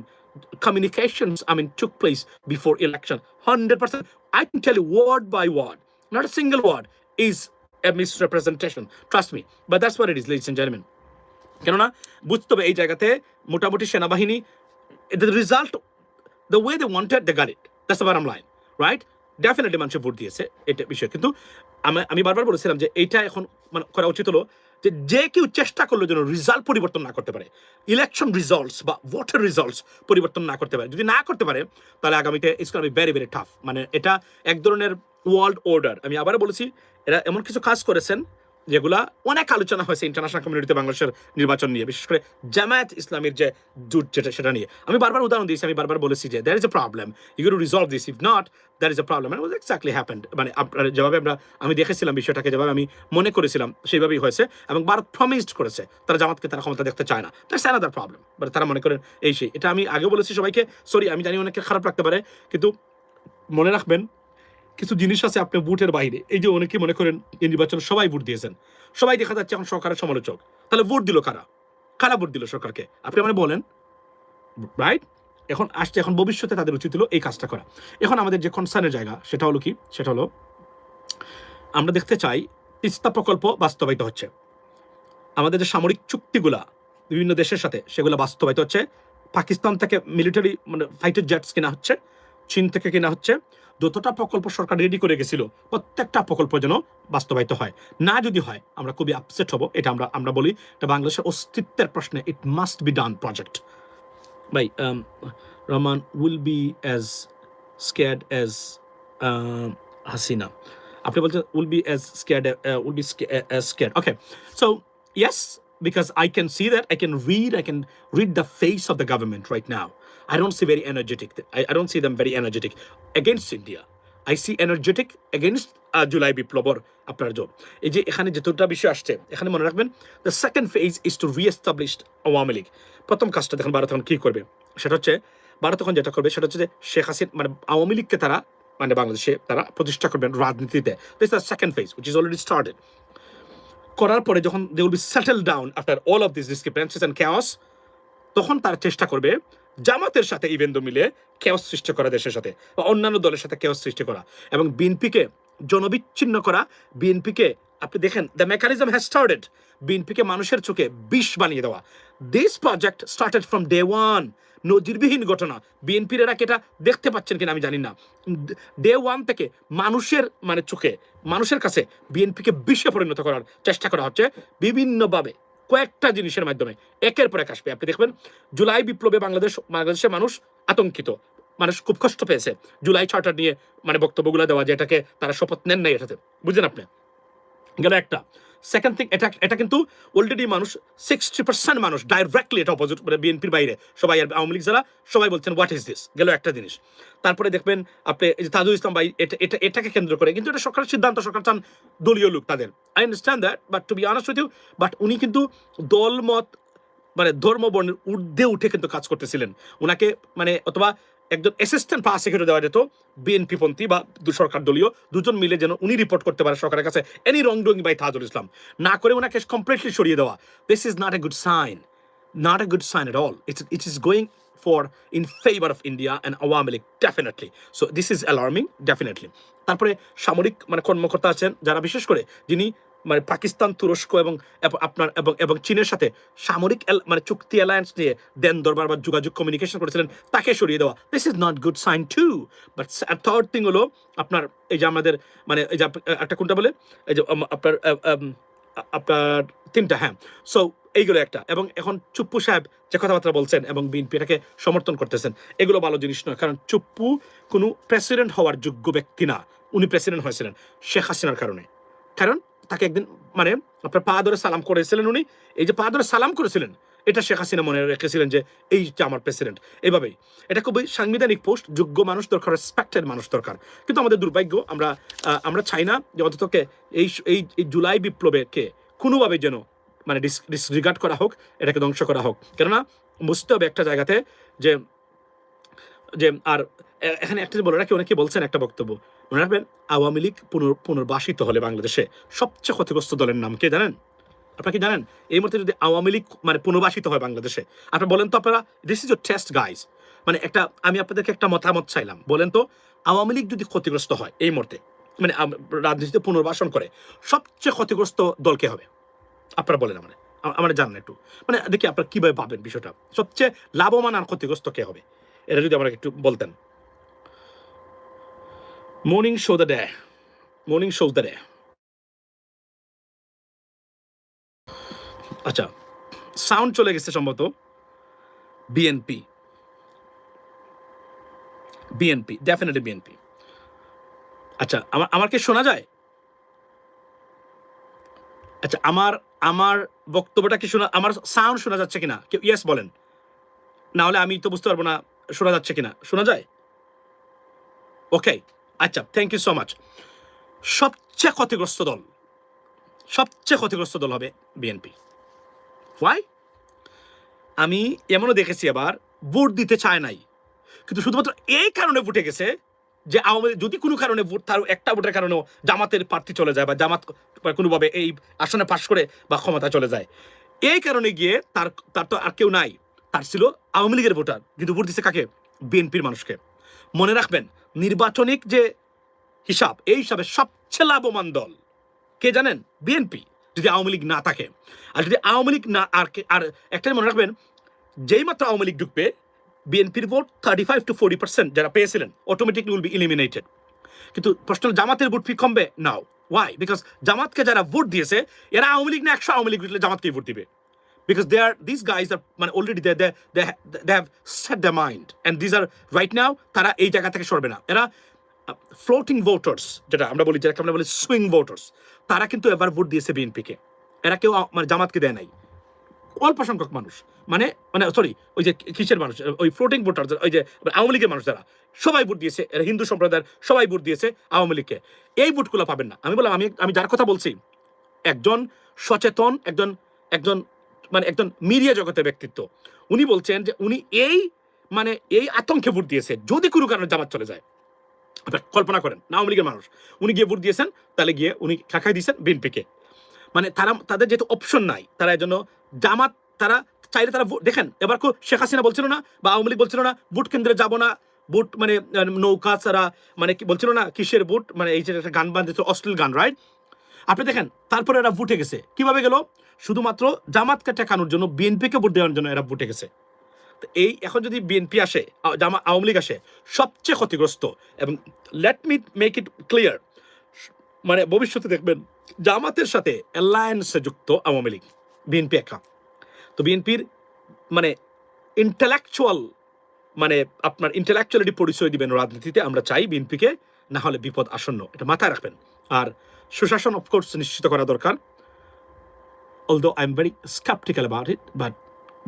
communications took place before election. 100% I can tell you word by word, not a single word is a misrepresentation, trust me, but that's what it is, ladies and gentlemen. কেননা বুঝতে হবে এই জায়গাতে মোটামুটি সেনাবাহিনী, the result, the way they wanted, they got it, that's the bottom line, right? Definitely মানুষ vote দিয়েছে, এটা বিষয়। কিন্তু আমি বারবার বলেছিলাম যে এইটা এখন মানে করা উচিত হলো যে কেউ চেষ্টা করলো যেন রেজাল্ট পরিবর্তন না করতে পারে, ইলেকশন রিজাল্টস বা ভোটের রিজাল্টস পরিবর্তন না করতে পারে। যদি না করতে পারে তাহলে আগামীতে it's gonna be very very tough. মানে এটা এক ধরনের ওয়ার্ল্ড অর্ডার। আমি আবারও বলেছি, এরা এমন কিছু কাজ করেছেন যেগুলা অনেক আলোচনা হয়েছে ইন্টারন্যাশনাল কমিউনিটিতে বাংলাদেশের নির্বাচন নিয়ে, বিশেষ করে জামায়াত ইসলামের যে জোট যেটা সেটা নিয়ে। আমি বারবার উদাহরণ দিয়েছি, আমি বারবার বলেছি যে there is a problem, you got to resolve this, if not there is a problem. And exactly happened, মানে আপনার যেভাবে আমি দেখেছিলাম বিষয়টাকে, যেভাবে আমি মনে করেছিলাম সেইভাবেই হয়েছে, এবং ভারত প্রমিসড করেছে তারা জামাতকে তারা ক্ষমতা দেখতে চায় না, দ্যাটস অ্যানাদার প্রবলেম। বাট তারা মনে করেন এই সেই, এটা আমি আগে বলেছি সবাইকে, সরি আমি জানি অনেকে খারাপ লাগতে পারে, কিন্তু মনে রাখবেন কিছু জিনিস আছে আপনার ভোটের বাইরে। এই যে অনেকে মনে করেন এই নির্বাচনে সবাই ভোট দিয়েছেন, সবাই দেখা যাচ্ছে এখন সরকারের সমালোচক, তাহলে ভোট দিল কারা ভোট দিল সরকারকে, আপনি মানে বলেন, রাইট? এখন আসছে, এখন ভবিষ্যতে তাদের উচিত হলো এই কাজটা করা। এখন আমাদের যে কনসার্নের জায়গা সেটা হলো কি, সেটা হলো আমরা দেখতে চাই তিস্তা প্রকল্প বাস্তবায়িত হচ্ছে, আমাদের যে সামরিক চুক্তিগুলা বিভিন্ন দেশের সাথে সেগুলো বাস্তবায়িত হচ্ছে, পাকিস্তান থেকে মিলিটারি মানে ফাইটার জেটস কেনা হচ্ছে, চীন থেকে কেনা হচ্ছে, যতটা প্রকল্প সরকার রেডি করে গেছিল প্রত্যেকটা প্রকল্প যেন বাস্তবায়িত হয়। না যদি হয় আমরা খুবই আপসেট হব। এটা আমরা বলি এটা বাংলাদেশের অস্তিত্বের প্রশ্নে, it must be done project. ভাই Rahman will be as scared as Hasina, আপনি বলছেন will be as scared, will be as scared. Okay, so yes, because I can see that, I can read the face of the government right now. I don't see very energetic. I don't see them very energetic against India. I see energetic against July বিপ্লবর আপনার job. এই যে এখানে যে দুটো বিষয় আসছে, এখানে মনে রাখবেন, the second phase is to re-establish Awami League. প্রথম কাজটা দেখেন ভারত এখন কি করবে, সেটা হচ্ছে ভারত এখন যেটা করবে সেটা হচ্ছে যে শেখ হাসিনা মানে আওয়ামী লীগকে তারা মানে বাংলাদেশে তারা প্রতিষ্ঠা করবেন রাজনীতিতে। This is second phase which is already started. করার পরে যখন they will be settle down after all of this discrepancies and chaos, তখন তারা চেষ্টা করবে জামাতের সাথে ইভেন দো মিলে chaos সৃষ্টি করা, দেশের সাথে বা অন্যান্য দলের সাথে chaos সৃষ্টি করা এবং বিএনপিকে জনবিচ্ছিন্ন করা। বিএনপিকে আপনি দেখেন দ্য মেকানিজম হ্যাজ স্টার্টেড, বিএনপিকে মানুষের চোখে বিষ বানিয়ে দেওয়া। This project started from day one. নজিরবিহীন ঘটনা। বিএনপির এরা কি এটা দেখতে পাচ্ছেন কিনা আমি জানি না। ডে ওয়ান থেকে মানুষের মানে চোখে, মানুষের কাছে বিএনপিকে বিষে পরিণত করার চেষ্টা করা হচ্ছে বিভিন্নভাবে, কয়েকটা জিনিসের মাধ্যমে। একের পর এক আসবে। আপনি দেখবেন জুলাই বিপ্লবে বাংলাদেশের মানুষ আতঙ্কিত, মানুষ খুব কষ্ট পেয়েছে জুলাই চার্টার নিয়ে মানে বক্তব্যগুলো দেওয়া, যে এটাকে তারা শপথ নেন নাই এটাতে, বুঝলেন আপনি? গেল একটা। সেকেন্ড থিং, এটা কিন্তু অলরেডি মানুষ 60% মানুষ ডাইরেক্টলি এটা অপোজিট, মানে বিএনপির বাইরে সবাই, আর আওয়ামী লীগ যারা সবাই বলছেন হোয়াট ইজ দিস। গেল একটা জিনিস। তারপরে দেখবেন আপনি তাজুল ইসলাম ভাই এটাকে কেন্দ্র করে, কিন্তু এটা সরকারের সিদ্ধান্ত, সরকার চান দলীয় লোক তাদের, I understand that, but to be honest with you, but উনি কিন্তু দলমত মানে ধর্ম বর্ণের ঊর্ধ্বে উঠে কিন্তু কাজ করতেছিলেন। ওনাকে মানে অথবা একজন অ্যাসিস্ট্যান্ট প্রসিকিউটর দেওয়া যেত বিএনপি পন্থী বা সরকার দলীয় দুজন মিলে, যেন উনি রিপোর্ট করতে পারে সরকারের কাছে any wrong doing by Tajul Islam, না করে ওনাকে কমপ্লিটলি সরিয়ে দেওয়া। This is not a good sign, not a good sign at all. It is going for in favor of India and Awami League, definitely. So this is alarming, definitely. তারপরে সামরিক মানে কর্মকর্তা আছেন যারা, বিশেষ করে যিনি মানে পাকিস্তান, তুরস্ক এবং আপনার এবং চীনের সাথে সামরিক মানে চুক্তি অ্যালায়েন্স নিয়ে দেন দরবার বা যোগাযোগ কমিউনিকেশন করেছিলেন, তাকে সরিয়ে দেওয়া। This is not good sign too. But third thing হলো আপনার এই যে আমাদের মানে এই যে একটা কোনটা বলে এই যে আপনার তিনটা, হ্যাঁ। সো এইগুলো একটা। এবং এখন চুপ্পু সাহেব যে কথাবার্তা বলছেন এবং বিএনপি এটাকে সমর্থন করতেছেন, এগুলো ভালো জিনিস নয়। কারণ চুপ্পু কোনো প্রেসিডেন্ট হওয়ার যোগ্য ব্যক্তি না। উনি প্রেসিডেন্ট হয়েছিলেন শেখ হাসিনার কারণে। কারণ তাকে একদিন মানে আপনার পা ধরে সালাম করেছিলেন উনি, এই যে পা ধরে সালাম করেছিলেন এটা শেখ হাসিনা মনে রেখেছিলেন যে এই যে আমার প্রেসিডেন্ট। এভাবেই এটা খুবই সাংবিধানিক পোস্ট, যোগ্য মানুষ দরকার, রেসপেক্টেড মানুষ দরকার। কিন্তু আমাদের দুর্ভাগ্য, আমরা চাই না যে অন্ততকে এই জুলাই বিপ্লবেকে কোনোভাবে যেন মানে ডিসরিগার্ড করা হোক, এটাকে ধ্বংস করা হোক। কেননা বুঝতে হবে একটা জায়গাতে যে আর এখানে একটা বলে রাখি, অনেকে বলছেন একটা বক্তব্য মনে রাখবেন, আওয়ামী লীগ পুনর্বাসিত হলে বাংলাদেশে সবচেয়ে ক্ষতিগ্রস্ত দলের নাম কে জানেন? আপনারা কি জানেন? এই মুহূর্তে যদি আওয়ামী লীগ মানে পুনর্বাসিত হয় বাংলাদেশে, আপনারা বলেন তো, আপনারা this is your test guys, মানে একটা আমি আপনাদেরকে একটা মতামত চাইলাম, বলেন তো আওয়ামী লীগ যদি ক্ষতিগ্রস্ত হয় এই মুহূর্তে, মানে রাজনীতিতে পুনর্বাসন করে, সবচেয়ে ক্ষতিগ্রস্ত দল কে হবে? আপনারা বলেন আমার জানেন একটু, মানে দেখি আপনারা কিভাবে পাবেন বিষয়টা, সবচেয়ে লাভবান আর ক্ষতিগ্রস্ত কে হবে, এটা যদি আমরা একটু বলতেন। Morning show the day, morning show the day. আচ্ছা, সাউন্ড চলে গেছে সম্ভবত। BNP definitely BNP. আচ্ছা, আমার কি শোনা যায়? আচ্ছা, আমার বক্তব্যটা কি শোনা, আমার সাউন্ড শোনা যাচ্ছে কিনা কেউ ইয়েস বলেন, না হলে আমি তো বুঝতে পারবো না শোনা যাচ্ছে কিনা। শোনা যায়? ওকে, আচ্ছা, থ্যাংক ইউ সো মাচ। সবচেয়ে ক্ষতিগ্রস্ত দল হবে বিএনপি। ওয়াই? আমি এমনও দেখেছি আবার ভোট দিতে চায় নাই, কিন্তু শুধুমাত্র এই কারণে ভোটে গেছে যে আওয়ামী যদি কোনো কারণে ভোট, তার একটা ভোটের কারণেও জামাতের প্রার্থী চলে যায় বা জামাত কোনোভাবে এই আসনে পাশ করে বা ক্ষমতা চলে যায়, এই কারণে গিয়ে তার তো আর কেউ নাই, তার ছিল আওয়ামী লীগের ভোটার, কিন্তু ভোট দিচ্ছে কাকে? বিএনপির মানুষকে। মনে রাখবেন, নির্বাচনিক যে হিসাব, এই হিসাবে সবচেয়ে লাভবান দল কে জানেন? বিএনপি, যদি আওয়ামী লীগ না থাকে। আর যদি আওয়ামী লীগ না, আর একটাই মনে রাখবেন, যেই মাত্র আওয়ামী লীগ ঢুকবে, বিএনপির ভোট 35 to 40% যারা পেয়েছিলেন অটোমেটিকলি উইল বি এলিমিনেটেড। কিন্তু প্রশ্ন, জামাতের ভোট কি কমবে? নাও। ওয়াই? বিকজ জামাতকে যারা ভোট দিয়েছে এরা আওয়ামী লীগ না 100 আওয়ামী লীগ জামাতকেই ভোট দিবে। Because these guys are মানে already they have set their mind, and these are right now তারা এই জায়গা থেকে সরবে না। এরা ফ্লোটিং ভোটার্স, যেটা আমরা বলি, যেটাকে আমরা বলি সুইং ভোটার্স, তারা কিন্তু এবার ভোট দিয়েছে বিএনপিকে। এরা কেউ মানে জামাতকে দেয় নাই। অল্প সংখ্যক মানুষ, মানে সরি, ওই যে কিসের মানুষ, ওই ফ্লোটিং ভোটার, ওই যে আওয়ামী লীগের মানুষ যারা সবাই ভোট দিয়েছে, এরা হিন্দু সম্প্রদায়ের সবাই ভোট দিয়েছে আওয়ামী লীগকে। এই ভোটগুলো পাবেন না। আমি বললাম, আমি যার কথা বলছি একজন সচেতন, একজন মানে একজন মিডিয়া জগতের ব্যক্তিত্ব, উনি বলছেন যে উনি এই আতঙ্কে ভোট দিয়েছে যদি কোনো কারণে জামাত চলে যায়। আপনি কল্পনা করেন না, আওয়ামী লীগের মানুষ, উনি গিয়ে ভোট দিয়েছেন, তাহলে গিয়ে উনি খাখাই দিয়েছেন বিএনপিকে। মানে তাদের যেহেতু অপশন নাই, তারা এই জন্য জামাত, তারা চাইলে তারা দেখেন, এবার শেখ হাসিনা বলছিল না বা আওয়ামী লীগ বলছিল না ভোট কেন্দ্রে যাব না, ভোট মানে নৌকা ছাড়া, মানে কি বলছিল না কিসের ভোট, মানে এই যে একটা গান বাঁধেছে অশ্লীল গান, রাইট? আপনি দেখেন তারপরে এরা ভোটে গেছে কিভাবে গেল, শুধুমাত্র জামাতকে ঠেকানোর জন্য, বিএনপিকে ভোট দেওয়ার জন্য এরা ভোটে গেছে। এই এখন যদি বিএনপি আসে, আওয়ামী লীগ আসে, সবচেয়ে ক্ষতিগ্রস্ত। এবং let me make it clear, মানে ভবিষ্যতে দেখবেন জামাতের সাথে অ্যালায়েন্সে যুক্ত আওয়ামী লীগ, বিএনপি একা। তো বিএনপির মানে ইন্টেলেকচুয়াল, মানে আপনার ইন্টেলেকচুয়ালিটি পরিচয় দিবেন রাজনীতিতে, আমরা চাই বিএনপিকে, না হলে বিপদ আসন্ন, এটা মাথায় রাখবেন। আর সুশাসন অফকোর্স নিশ্চিত করা দরকার, although I'm very skeptical about it, but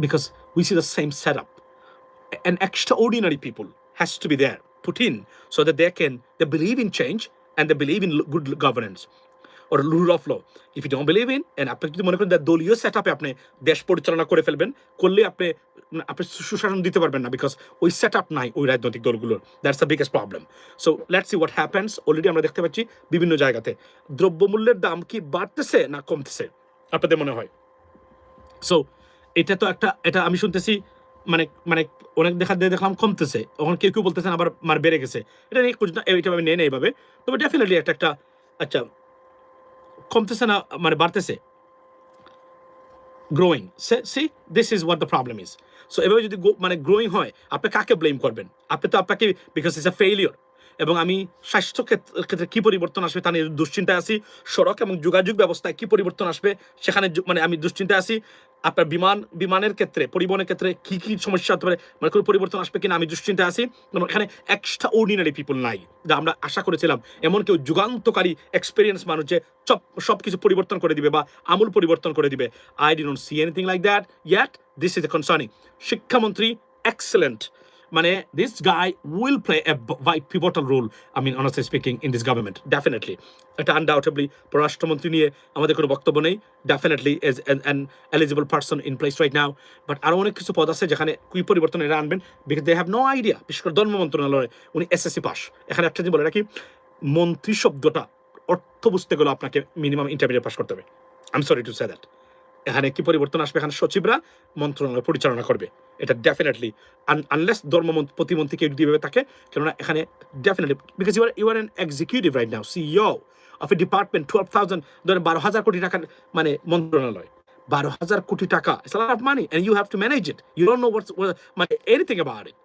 because we see the same setup, an extraordinary people has to be there, put in, so that they believe in change and they believe in good governance or rule of law. If you don't believe in, and আপনি যদি মনে করেন দলীয় set আপে আপনি দেশ পরিচালনা করে ফেলবেন, করলে আপনি সুশাসন দিতে পারবেন না, বিকজ ওই সেট আপ নাই ওই রাজনৈতিক দলগুলোর। That's the biggest problem. So let's see what happens. Already আমরা দেখতে পাচ্ছি বিভিন্ন জায়গাতে দ্রব্যমূল্যের দাম কি বাড়তেছে না কমতেছে আপনাদের মনে হয়? সো এটা তো একটা, এটা আমি শুনতেছি মানে মানে অনেক দেখলাম কমতেছে, ওখানে কেউ কেউ বলতেছেন আবার বেড়ে গেছে। এটা নিয়ে এটা আমি নেই না এইভাবে, তবে ডেফিনেটলি একটা আচ্ছা কমতেছে না মানে বাড়তেছে, growing. C this is what the problem is. So এভাবে যদি মানে গ্রোয়িং হয়, আপনি কাকে ব্লেম করবেন? আপনি তো আপনাকে, বিকজ ইটস আ ফেইলিওর। এবং আমি স্বাস্থ্য ক্ষেত্রে কী পরিবর্তন আসবে তা নিয়ে দুশ্চিন্তায় আছি, সড়ক এবং যোগাযোগ ব্যবস্থায় কী পরিবর্তন আসবে সেখানে মানে আমি দুশ্চিন্তায় আছি, আপনার বিমানের ক্ষেত্রে, পরিবহনের ক্ষেত্রে কী কী সমস্যা হতে পারে, মানে কোনো পরিবর্তন আসবে কিনা আমি দুশ্চিন্তায় আছি। এখানে এক্সট্রা অর্ডিনারি পিপল নাই, যা আমরা আশা করেছিলাম, এমন কেউ যুগান্তকারী এক্সপিরিয়েন্স মানুষ যে সব কিছু পরিবর্তন করে দিবে বা আমূল পরিবর্তন করে দিবে। I D don't see anything like that yet. This is a concerning. শিক্ষামন্ত্রী এক্সেলেন্ট, মানে this guy will play a pivotal role, I mean honestly speaking, in this government, definitely. এটা undoubtedly পররাষ্ট্রমন্ত্রী নিয়ে আমাদের কোনো বক্তব্য নেই, definitely is an eligible person in place right now, but আরও অনেক কিছু পদ আছে যেখানে কি পরিবর্তন এরা আনবেন, because they have no idea। বিশেষ করে ধর্ম মন্ত্রণালয়ে উনি এসএসসি পাস। এখানে একটা জিনিস বলে রাখি, মন্ত্রী শব্দটা অর্থ বুঝতে গেলে আপনাকে মিনিমাম ইন্টারমিডিয়েট পাস করতে হবে। I'm sorry to say that। এখানে কি পরিবর্তন আসবে, এখানে সচিবরা মন্ত্রণালয় পরিচালনা করবে, এটা ডেফিনেটলি, আনলেস প্রতিমন্ত্রী কেউ দিবে তাকে, কেননা এখানে definitely, because you are an executive right now, CEO of a department, 12,000 ধরেন 12,000 কোটি টাকার মানে মন্ত্রণালয়, 12,000 কোটি টাকা, it's a lot of money and you have to manage it, you don't know what's মানে anything about it,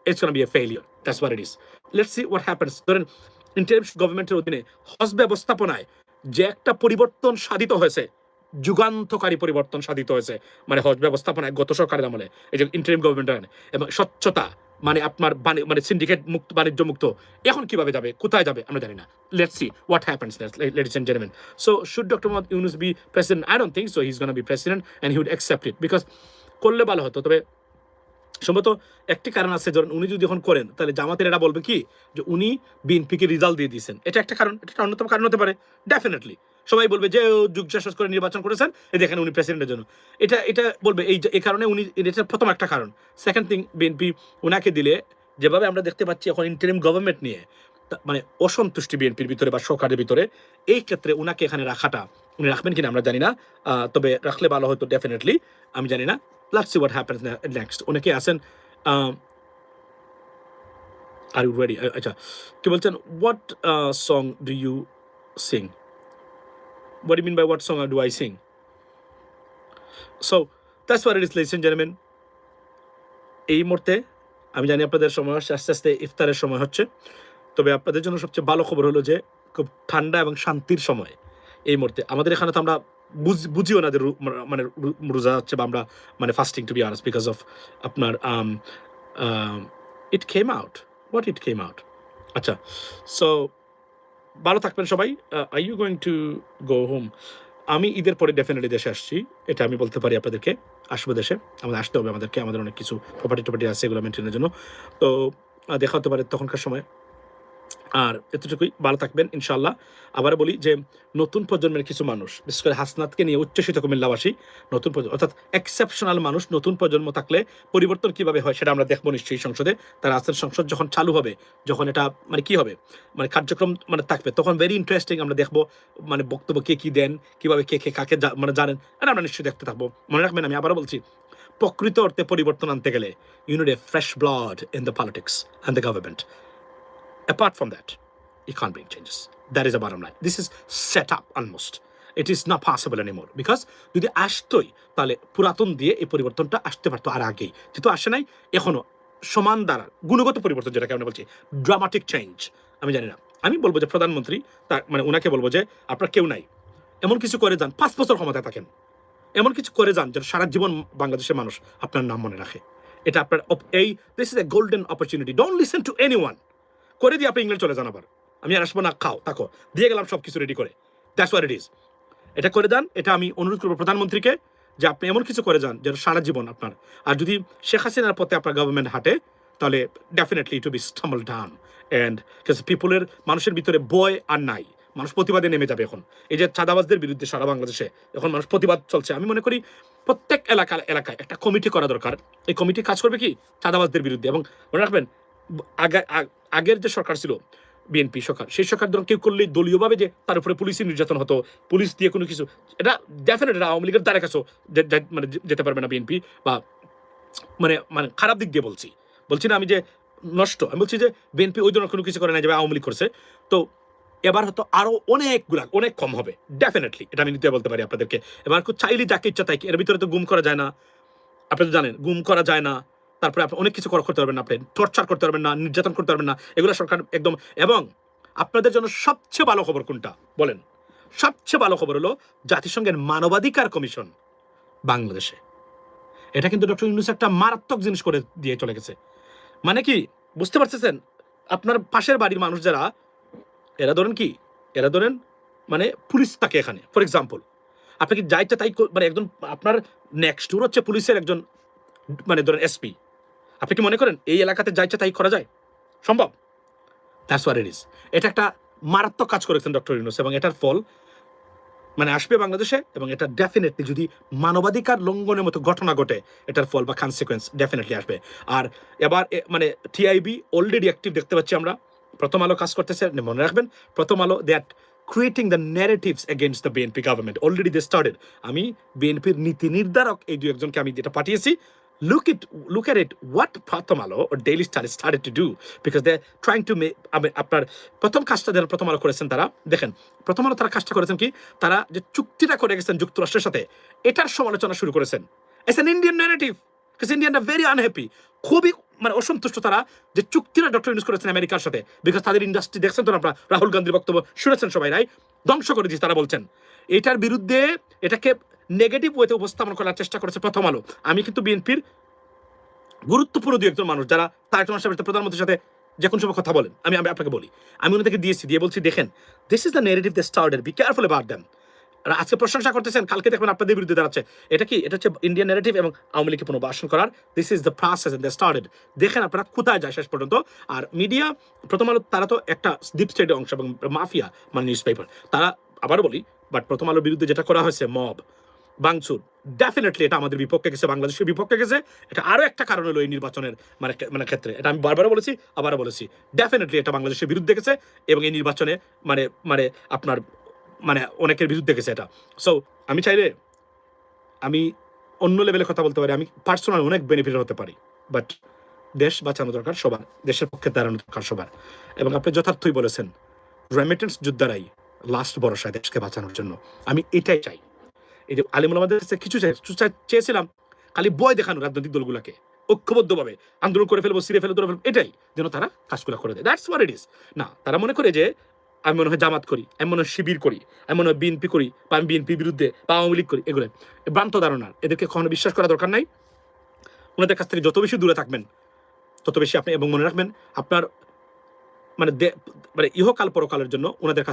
it's gonna be a failure, that's what it is. Let's see what happens. ধরেন interim গভর্নমেন্টের অধীনে হজ ব্যবস্থাপনায় যে একটা পরিবর্তন সাধিত হয়েছে, যুগান্তকারী পরিবর্তন সাধিত হয়েছে, মানে হজ ব্যবস্থাপনায় গত সরকারের আমলে, এই যে ইন্টারিম গভর্নমেন্টের, এবং স্বচ্ছতা, মানে আপনার মানে সিন্ডিকেট মুক্ত, বাণিজ্য মুক্ত, এখন কিভাবে যাবে, কোথায় যাবে আমরা জানি না। Let's see what happens, ladies and gentleman. So should doctor Mohammad Yunus be president? I don't think so. He is gonna be president and he would accept it, because করলে ভালো হতো। তবে সম্ভবত একটি কারণ আছে, ধরুন উনি যদি এখন করেন তাহলে জামাতের এটা বলবে কি যে উনি বিএনপিকে রেজাল্ট দিয়ে দিয়েছেন, এটা একটা কারণ, এটা অন্যতম কারণ হতে পারে ডেফিনেটলি। সবাই বলবে যে যুগ শাসক করে নির্বাচন করেছেন, এই দেখেন উনি প্রেসিডেন্টের জন্য, এটা বলবে, এই কারণে উনি, এটা প্রথম একটা কারণ। সেকেন্ড থিং, বিএনপি ওনাকে দিলে, যেভাবে আমরা দেখতে পাচ্ছি এখন ইন্টারিম গভর্নমেন্ট নিয়ে মানে অসন্তুষ্টি বিএনপির ভিতরে বা সরকারের ভিতরে, এই ক্ষেত্রে ওনাকে এখানে রাখাটা, উনি রাখবেন কিনা আমরা জানি না, তবে রাখলে ভালো হতো ডেফিনেটলি, আমি জানি না। Let's see what happens next. অনেকে আছেন, আর ইউ রেডি? আচ্ছা, কি বলছেন, what song do you sing? What do you mean by what song do I sing? So that's what it is, ladies and gentlemen. এই মুহূর্তে আমি জানি আপনাদের সময় হচ্ছে, আস্তে আস্তে ইফতারের সময় হচ্ছে, তবে আপনাদের জন্য সবচেয়ে ভালো খবর হলো যে খুব ঠান্ডা এবং শান্তির সময় এই মুহূর্তে। আমাদের এখানে তো আমরা বুঝিও না যে মানে রোজা হচ্ছে বা আমরা মানে fasting, to be honest, because of আপনার it came out, what it came out. আচ্ছা, সো ভালো থাকবেন সবাই। Are you going to go home? আমি ঈদের পরে ডেফিনেটলি দেশে আসছি, এটা আমি বলতে পারি আপনাদেরকে। আসবো দেশে, আমাদের আসতে হবে, আমাদের অনেক কিছু প্রপার্টি আছে, এগুলো মেনটেনের জন্য। তো দেখা হতে পারে তখনকার সময়। আর এতটুকুই, ভালো থাকবেন ইনশাআল্লাহ। আবার বলি যে নতুন প্রজন্মের কিছু মানুষ, বিশেষ করে হাসনাতকে নিয়ে উচ্ছ্বসিত কুমিল্লাবাসী, নতুন প্রজন্ম অর্থাৎ এক্সেপশনাল মানুষ, নতুন প্রজন্ম থাকলে পরিবর্তন কিভাবে হয় সেটা আমরা দেখবো নিশ্চয়ই সংসদে। তারা আজকের সংসদ যখন চালু হবে, যখন এটা মানে কি হবে, মানে কার্যক্রম মানে থাকবে, তখন ভেরি ইন্টারেস্টিং আমরা দেখবো, মানে বক্তব্য কে কি দেন, কিভাবে কে কে কাকে মানে জানেন, আর আমরা নিশ্চয়ই দেখতে থাকবো। মনে রাখবেন, আমি আবারও বলছি, প্রকৃত অর্থে পরিবর্তন আনতে গেলে you need a fresh blood in the politics and the government. Apart from that, you can't bring changes. That is the bottom line. This is set up almost. It is not possible anymore. Because যদি আসতোই, তাহলে পুরাতন দিয়ে এই পরিবর্তনটা আসতে পারতো আর আগেই। যেহেতু আসে নাই, এখনো সমান দ্বারা গুণগত পরিবর্তন, যেটাকে আমরা বলছি ড্রামাটিক চেঞ্জ, আমি জানি না। আমি বলবো যে প্রধানমন্ত্রী, তার মানে ওনাকে বলবো যে আপনার কেউ নাই, এমন কিছু করে যান, 5 বছর ক্ষমতায় থাকেন, এমন কিছু করে যান যেন সারা জীবন বাংলাদেশের মানুষ আপনার নাম মনে রাখে। এটা আপনার এই, this is a golden opportunity. Don't listen to anyone. করে দিয়ে আপনি ইংল্যান্ড চলে যান, আবার আমি আর আসবো না, খাও থাকো, দিয়ে গেলাম সব কিছু রেডি করে। That's what it is. এটা করে দেন, এটা আমি অনুরোধ করবো প্রধানমন্ত্রীকে, যে আপনি এমন কিছু করে যান যেন সারা জীবন আপনার, আর যদি শেখ হাসিনার পথে আপনার গভর্নমেন্ট হাঁটে, তাহলে definitely it will be stumble down. And পিপলের, মানুষের ভিতরে বয় আর নাই, মানুষ প্রতিবাদে নেমে যাবে। এখন এই যে চাঁদাবাজদের বিরুদ্ধে সারা বাংলাদেশে এখন মানুষ প্রতিবাদ চলছে, আমি মনে করি প্রত্যেক এলাকায় একটা কমিটি করা দরকার। এই কমিটি কাজ করবে কি, চাঁদাবাজদের বিরুদ্ধে। এবং মনে রাখবেন, আগের যে সরকার ছিল বিএনপি সরকার, সেই সরকার ধরুন কেউ করলেই দলীয়ভাবে যে তার উপরে পুলিশি নির্যাতন হতো, পুলিশ দিয়ে কোনো কিছু, এটা ডেফিনেট এটা আওয়ামী লীগের দ্বারা কাছেও মানে যেতে পারবে না বিএনপি। বা মানে মানে খারাপ দিক দিয়ে বলছি না আমি যে নষ্ট, আমি বলছি যে বিএনপি ওই ধরনের কোনো কিছু করে না যেভাবে আওয়ামী লীগ করছে। তো এবার হয়তো আরো অনেক কম হবে ডেফিনেটলি, এটা আমি নিতে বলতে পারি আপনাদেরকে। এবার চাইলে যাকে ইচ্ছা তাই, এর ভিতরে তো গুম করা যায় না, আপনি তো জানেন গুম করা যায় না, তারপরে আপনি অনেক কিছু করতে পারবেন না, আপনি টর্চার করতে পারবেন না, নির্যাতন করতে পারবেন না, এগুলো সরকার একদম। এবং আপনাদের জন্য সবচেয়ে ভালো খবর কোনটা বলেন? সবচেয়ে ভালো খবর হলো জাতিসংঘের মানবাধিকার কমিশন বাংলাদেশে। এটা কিন্তু ডক্টর ইউনূস একটা মারাত্মক জিনিস করে দিয়ে চলে গেছে। মানে কি বুঝতে পারতেছেন? আপনার পাশের বাড়ির মানুষ যারা, এরা ধরেন মানে পুলিশ থাকে এখানে, ফর এক্সাম্পল, আপনি কি যাইতে তাই মানে একজন আপনার নেক্সট ডোর হচ্ছে পুলিশের একজন মানে ধরেন এসপি, আপনি কি মনে করেন এই এলাকাতে যাইতে তাই করা যায়? সম্ভব? That's what it is. এটা একটা মারাত্মক কাজ করেছেন ডক্টর ইউনূস, এবং এটার ফল মানে আসবে বাংলাদেশে। এবং এটা ডেফিনেটলি যদি মানবাধিকার লঙ্ঘনের মতো ঘটনা ঘটে, এটার ফল বা কনসিকুয়েন্স ডেফিনেটলি আসবে। আর এবার মানে টিআইবি অলরেডি অ্যাক্টিভ দেখতে পাচ্ছি আমরা। প্রথম আলো কাজ করতেছে, মনে রাখবেন Prothom Alo, that creating the narratives against the BNP government, already they started. আমি বিএনপির নীতি নির্ধারক এই দুই একজনকে আমি যেটা পাঠিয়েছি, look at it what প্রথম আলো or Daily Star started to do, because they're trying to make, আপনার প্রথম কাজটা যারা প্রথম আলো করেছেন, তারা দেখেন প্রথম আলো তারা কাজটা করেছেন কি, তারা যে চুক্তিটা করে গেছেন যুক্তরাষ্ট্রের সাথে, এটার সমালোচনা শুরু করেছেন। It's an Indian narrative, because Indians are very unhappy, খুবই মানে অসন্তুষ্ট তারা যে চুক্তিটা ডক্টর ইউনূস করেছেন আমেরিকার সাথে, বিকজ তাদের ইন্ডাস্ট্রি দেখছেন তো আপনারা, রাহুল গান্ধীর বক্তব্য শুনেছেন সবাই, রাই ধ্বংস করে দিয়েছে। তারা বলছেন এটার বিরুদ্ধে, এটাকে নেগেটিভ ওয়েতে উপস্থাপন করার চেষ্টা করেছে প্রথম আলো। আমি কিন্তু বিএনপির গুরুত্বপূর্ণ দুই একজন মানুষ যারা তারেক রহমান সাহেবের প্রধানমন্ত্রীর সাথে যে কোনো সময় কথা বলেন, আমি আপনাকে বলি, আমি ওনাদেরকে দিয়ে বলছি, দেখেন this is the negative the started, be careful about them. আজকে প্রশংসা করতেছেন, কালকে দেখবেন আপনাদের বিরুদ্ধে দাঁড়াচ্ছে। এটা কি, এটা হচ্ছে ইন্ডিয়ান ন্যারেটিভ এবং আওয়ামী লীগকে পুনর্বাসন করার। This is the process and the started. দেখেন আপনারা কোথায় যায় শেষ পর্যন্ত। আর মিডিয়া, প্রথম আলো, তারা তো একটা ডিপ স্টেটের অংশ এবং মাফিয়া মানে নিউজ পেপার। তারা আবার বলি, বাট প্রথম আলোর বিরুদ্ধে যেটা করা হয়েছে, মব বাংচুর, ডেফিনেটলি এটা আমাদের বিপক্ষে গেছে, বাংলাদেশের বিপক্ষে গেছে। এটা আরো একটা কারণ হলো এই নির্বাচনের মানে ক্ষেত্রে, এটা আমি বারবার বলেছি, আবারও বলেছি, ডেফিনেটলি এটা বাংলাদেশের বিরুদ্ধে গেছে এবং এই নির্বাচনে মানে আপনার মানে অনেকের বিরুদ্ধে গেছে এটা। সো আমি চাইলে আমি অন্য লেভেলে কথা বলতে পারি, আমি পার্সোনাল অনেক বেনিফিট হতে পারি, বাট দেশ বাঁচানো দরকার সবার, দেশের পক্ষে দাঁড়ানো দরকার সবার। এবং আপনি যথার্থই বলেছেন, রেমিটেন্স যোদ্ধারাই লাস্ট ভরসা দেশকে বাঁচানোর জন্য। আমি এটাই চাই। এই যে আলিমুল আমাদের কাছে কিছু চেয়েছিলাম, খালি বয় দেখানো রাজনৈতিক দলগুলোকে, ঐক্যবদ্ধভাবে আন্দোলন করে ফেলবো, সিরে ফেলবো, এটাই যেন তারা কাজগুলো করে দেয়। That's what it is. না, তারা মনে করে যে আমি মনে হয় জামাত করি, আমি মনে হয় শিবির করি, আমি মনে হয় বিএনপি করি, বা আমি বিএনপির বিরুদ্ধে বা আওয়ামী লীগ করি, এগুলো ভ্রান্ত ধারণা। এদেরকে কখনো বিশ্বাস করা দরকার নাই। ওনাদের কাছ থেকে যত বেশি দূরে থাকবেন তত বেশি আপনি, এবং মনে রাখবেন আপনার মানে মানে ইহকাল পরকালের জন্য ওনাদের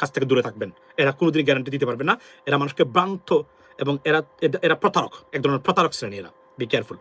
কাছ থেকে দূরে থাকবেন। এরা কোনোদিন গ্যারান্টি দিতে পারবে না। এরা মানুষকে ভ্রান্ত এবং এরা প্রতারক, এক ধরনের প্রতারক শ্রেণী। এরা বি কেয়ারফুল।